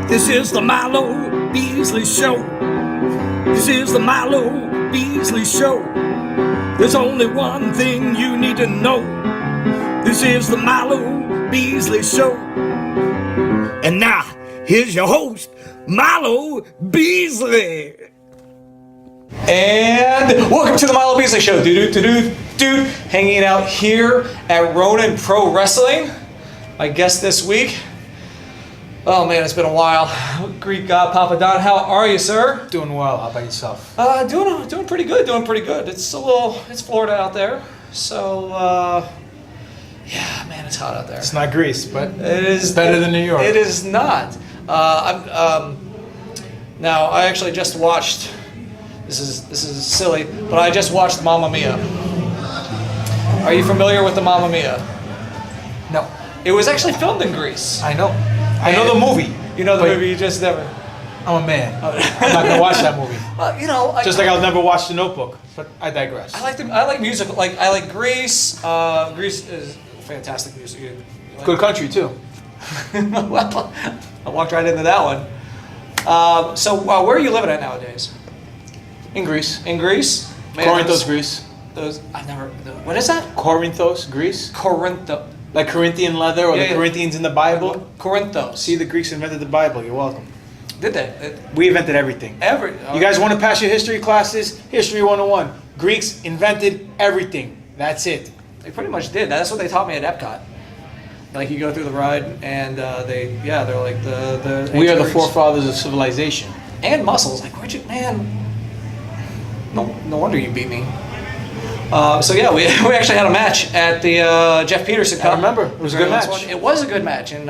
This is the Milo Beasley Show. This is the Milo Beasley Show. There's only one thing you need to know. This is the Milo Beasley Show. And now, here's your host, Milo Beasley. And welcome to the Milo Beasley Show. Dude, hanging out here at Ronin Pro Wrestling. My guest this week, oh man, it's been a while. Greek God Papadon, how are you, sir? Doing well. How about yourself? Doing pretty good. It's Florida out there, so yeah, man, it's hot out there. It's not Greece, but it is better than New York. It is not. Now I actually just watched. This is silly, but I just watched Mamma Mia. Are you familiar with the Mamma Mia? No. It was actually filmed in Greece. I know. I know the movie. You know the movie, you just never... I'm a man. I'm not gonna watch that movie. Well, you know... Just like I'll never watch The Notebook, but I digress. I like music. I like Greece. Greece is fantastic music. Good country, too. Well, I walked right into that one. So where are you living at nowadays? In Greece. In Greece? Man, Corinthos, Greece. What is that? Corinthos, Greece. Like Corinthian leather or the Corinthians in the Bible. Corinthos. See, the Greeks invented the Bible. You're welcome. Did they? We invented everything. You guys want to pass your history classes? History 101. Greeks invented everything. That's it. They pretty much did. That's what they taught me at Epcot. Like you go through the ride and they're like the We are the Greeks. forefathers of civilization. And muscles. Like, where'd you, man? No wonder you beat me. So yeah, we actually had a match at the Jeff Peterson Cup. I remember. It was a good match. It was a good match, and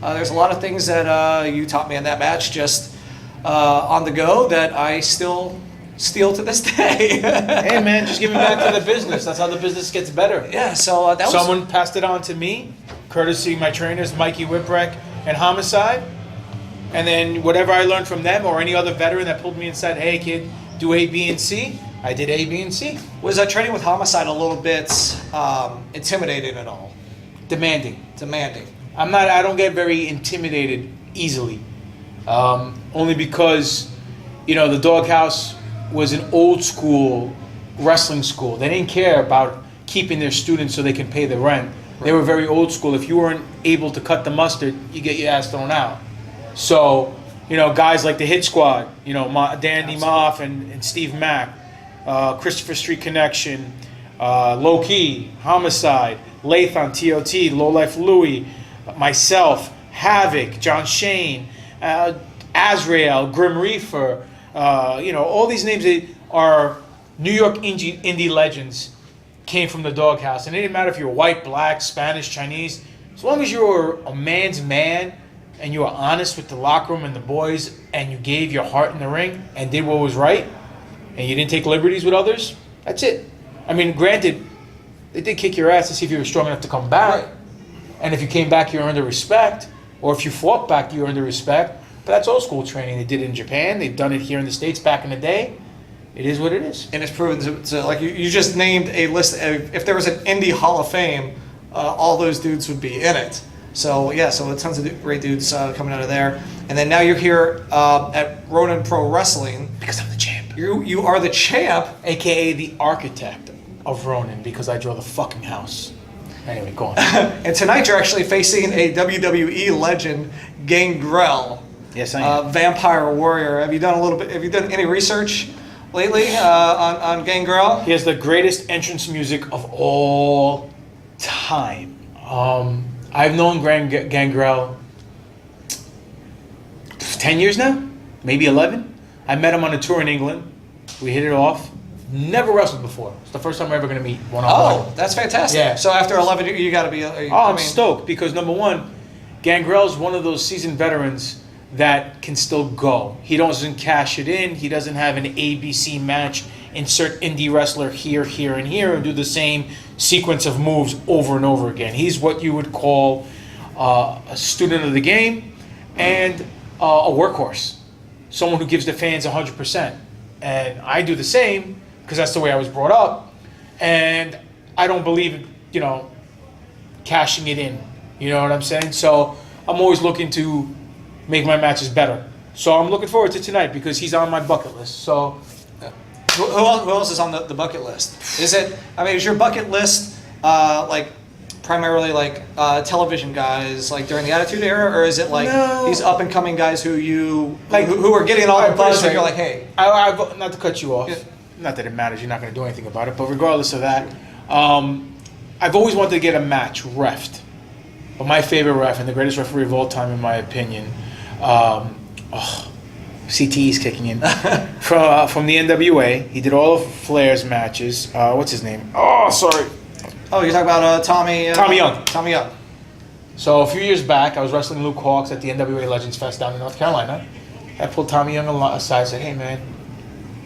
there's a lot of things that you taught me in that match just on the go that I still steal to this day. Hey man, just giving back to the business. That's how the business gets better. Yeah, so that Someone passed it on to me, courtesy of my trainers, Mikey Whipwreck and Homicide. And then whatever I learned from them or any other veteran that pulled me and said, hey kid, do A, B, and C, I did A, B, and C. Was training with Homicide a little bit intimidating at all? Demanding. I don't get very intimidated easily. Only because, the Doghouse was an old school wrestling school. They didn't care about keeping their students so they can pay the rent. Right. They were very old school. If you weren't able to cut the mustard, you get your ass thrown out. So, guys like the Hit Squad, Dandy Moff and Steve Mack, Christopher Street Connection, Low Key, Homicide, Lathon, TOT, Low Life Louie, myself, Havoc, John Shane, Azrael, Grim Reaper, all these names that are New York indie legends came from the Doghouse. And it didn't matter if you were white, black, Spanish, Chinese. As long as you were a man's man and you were honest with the locker room and the boys and you gave your heart in the ring and did what was right and you didn't take liberties with others, that's it. I mean, granted, they did kick your ass to see if you were strong enough to come back. Right. And if you came back, you earned the respect. Or if you fought back, you earned the respect. But that's old school training. They did it in Japan. They've done it here in the States back in the day. It is what it is. And it's proven to like you just named a list. If there was an Indie Hall of Fame, all those dudes would be in it. So yeah, so tons of great dudes coming out of there. And then now you're here at Ronin Pro Wrestling. Because I'm the champ. You are the champ. AKA the architect of Ronin, because I draw the fucking house. Anyway, go on. And tonight you're actually facing a WWE legend, Gangrel. Yes, I am. Vampire Warrior. Have you done any research lately on Gangrel? He has the greatest entrance music of all time. I've known Gangrel 10 years now, maybe 11. I met him on a tour in England. We hit it off. Never wrestled before. It's the first time we're ever going to meet one-on-one. Oh, that's fantastic. Yeah. So after 11, you got to be... I'm stoked because, number one, Gangrel's one of those seasoned veterans that can still go. He doesn't cash it in. He doesn't have an ABC match, insert indie wrestler here, and here, and do the same sequence of moves over and over again. He's what you would call a student of the game and a workhorse. Someone who gives the fans 100%. And I do the same because that's the way I was brought up. And I don't believe, cashing it in. You know what I'm saying? So I'm always looking to make my matches better. So I'm looking forward to tonight because he's on my bucket list. So Who else is on the bucket list? Is your bucket list like primarily like television guys like during the Attitude Era, or is it like these up and coming guys who you like who are getting all the buzz and you're like, hey, I not to cut you off, Yeah. not that it matters, you're not going to do anything about it, but regardless of that, I've always wanted to get a match reffed. But my favorite ref and the greatest referee of all time, in my opinion, CTE's kicking in from the NWA. He did all of Flair's matches. What's his name? Oh, sorry. oh, you're talking about Tommy Young. Tommy Young. So a few years back, I was wrestling Luke Hawks at the NWA Legends Fest down in North Carolina. I pulled Tommy Young aside and said, hey, man,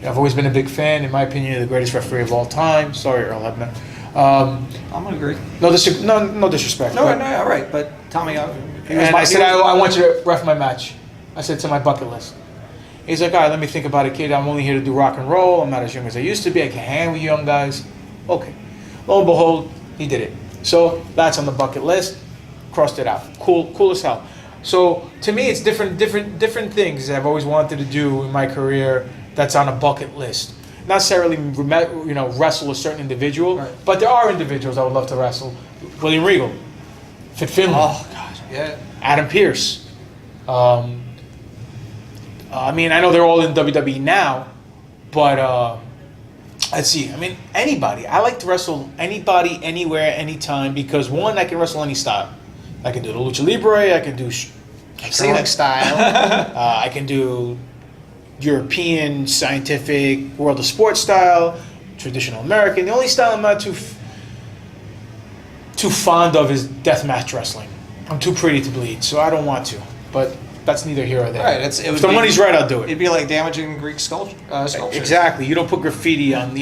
I've always been a big fan. In my opinion, you're the greatest referee of all time. Sorry, Earl Hebner. I'm gonna agree. No disrespect. No, but- all right, but Tommy Young. And I said, I want you to ref my match. I said, it's on my bucket list. He's like, all right, let me think about it, kid. I'm only here to do rock and roll. I'm not as young as I used to be. I can hang with young guys. Okay. Lo and behold, he did it. So that's on the bucket list. Crossed it out. Cool as hell. So to me, it's different things that I've always wanted to do in my career that's on a bucket list. Not necessarily, wrestle a certain individual, Right. but there are individuals I would love to wrestle. William Regal, Fit Finlay. Oh gosh, yeah. Adam Pearce. I know they're all in WWE now, but let's see. Anybody. I like to wrestle anybody, anywhere, anytime because one, I can wrestle any style. I can do the Lucha Libre. I can do strong style. I can do European, scientific, World of Sports style, traditional American. The only style I'm not too fond of is deathmatch wrestling. I'm too pretty to bleed, so I don't want to. But that's neither here or there. Right. If the money's right, I'll do it. It'd be like damaging Greek sculptures. Exactly. You don't put graffiti on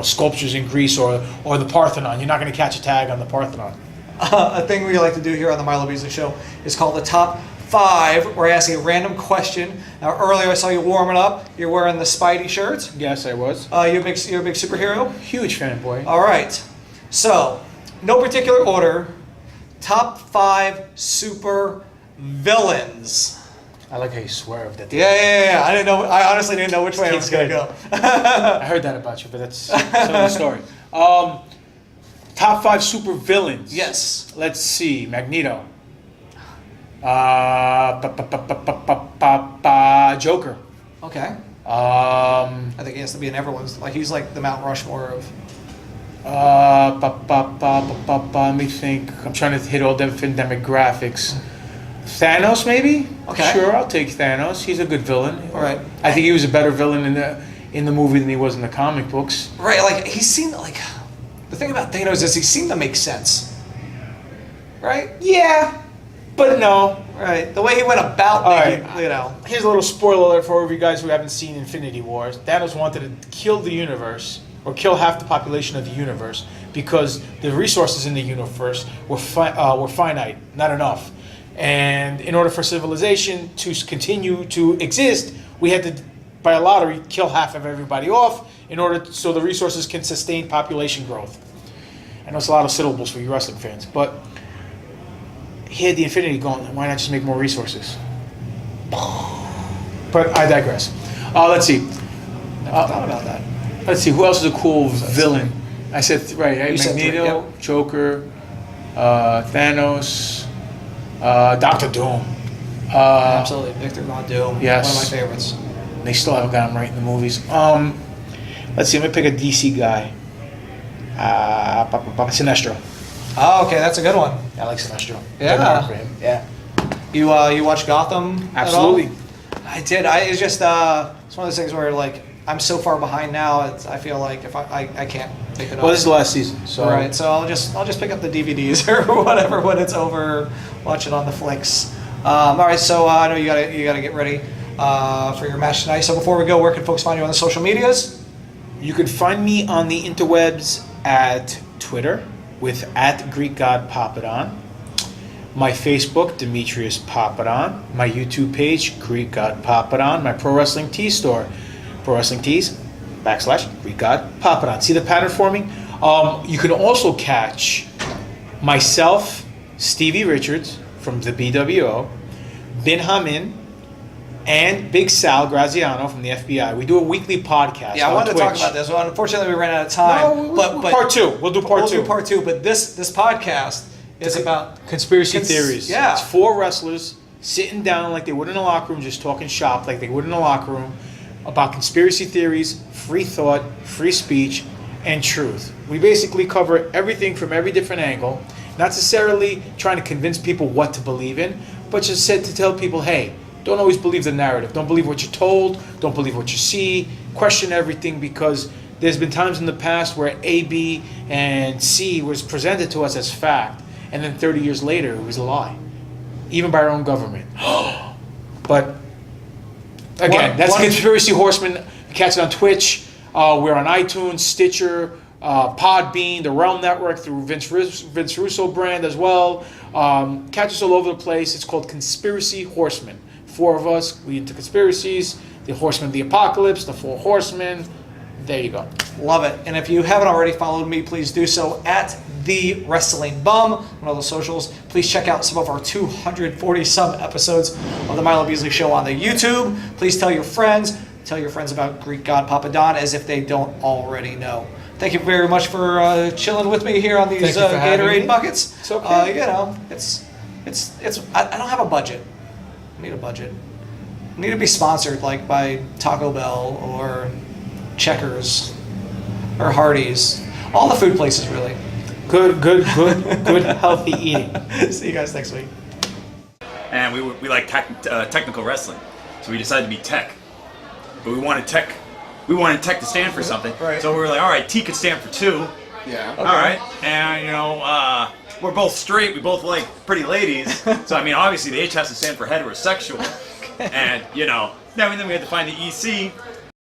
sculptures in Greece or the Parthenon. You're not going to catch a tag on the Parthenon. A thing we like to do here on the Milo Beasley Show is called the Top 5. We're asking a random question. Now, earlier I saw you warming up. You're wearing the Spidey shirt. Yes, I was. You're a big superhero. Huge fanboy. All right. So, no particular order. Top 5 super villains. I like how you swerved at the Yeah. I didn't know. I honestly didn't know which way I was going to go. I heard that about you, but that's another story. Top 5 super villains. Yes. Let's see. Magneto. Joker. Okay. I I think he has to be in everyone's. Like he's like the Mount Rushmore of. Let me think. I'm trying to hit all different demographics. Thanos, maybe? Okay. Sure, I'll take Thanos. He's a good villain. All right. I think he was a better villain in the movie than he was in the comic books. Right. Like he seemed like. The thing about Thanos is he seemed to make sense. Right. Yeah, but no. Right. The way he went about All making, right. Here's a little spoiler alert for you guys who haven't seen Infinity Wars. Thanos wanted to kill the universe, or kill half the population of the universe, because the resources in the universe were finite, not enough. And in order for civilization to continue to exist, we had to, by a lottery, kill half of everybody off in order so the resources can sustain population growth. I know it's a lot of syllables for you wrestling fans, but he had the Infinity going, why not just make more resources? But I digress. Let's see. Never thought about that. Let's see, who else is a cool villain? I said, right, You said three, Magneto, yep. Joker, Thanos, Dr. Doom. Absolutely. Victor Von Doom. Yes. One of my favorites. They still haven't got him right in the movies. Let's see, I'm going to pick a DC guy. Sinestro. Oh, okay. That's a good one. I like Sinestro. Yeah. Good name for him. Yeah. You watch Gotham? Absolutely. At all? I did. It's just it's one of those things where like I'm so far behind now. I feel like if I can't pick it up. Well, this is the last season, so. Right. So I'll just pick up the DVDs or whatever when it's over. Watch it on the flicks. All right. So I know you gotta get ready for your match tonight. So before we go, where can folks find you on the social medias? You can find me on the interwebs at Twitter with @Greek God Papadon. My Facebook, Demetrius Papadon. My YouTube page, Greek God Papadon. My Pro Wrestling Tees store, Pro Wrestling Tees, /Greek God Papadon. See the pattern forming? You can also catch myself, Stevie Richards, from the BWO, Bin Hamin, and Big Sal Graziano from the FBI. We do a weekly podcast. Yeah, I wanted to talk about this. Well, unfortunately, we ran out of time. No, but part two. We'll do part two. We'll do part two. But this podcast is about conspiracy theories. Yeah. It's 4 wrestlers sitting down like they would in a locker room, just talking shop like they would in a locker room about conspiracy theories, free thought, free speech, and truth. We basically cover everything from every different angle, not necessarily trying to convince people what to believe in, but just said to tell people, hey, don't always believe the narrative. Don't believe what you're told. Don't believe what you see. Question everything, because there's been times in the past where A, B, and C was presented to us as fact, and then 30 years later, it was a lie, even by our own government. But again, that's Conspiracy Horseman. Catch it on Twitch. We're on iTunes, Stitcher, Podbean, the Realm Network through Vince Russo brand as well. Catch us all over the place. It's called Conspiracy Horseman. 4 of us, we into conspiracies, the Horsemen of the Apocalypse, the 4 Horsemen. There you go. Love it. And if you haven't already followed me, please do so at The Wrestling Bum on all the socials. Please check out some of our 240 some episodes of the Milo Beasley Show on the YouTube. Please tell your friends. Tell your friends about Greek God Papadon as if they don't already know. Thank you very much for chilling with me here on these Gatorade buckets. It's okay. You know, it's. I don't have a budget. I need a budget. I need to be sponsored like by Taco Bell or Checkers or Hardee's. All the food places, really. Good, healthy eating. See you guys next week. And we like technical wrestling, so we decided to be tech. But we wanted tech to stand for something. Right. So we were like, all right, T could stand for 2. Yeah. Okay. All right. And, you know, we're both straight. We both like pretty ladies. So, I mean, obviously the H has to stand for heterosexual. And, you know, then we had to find the EC.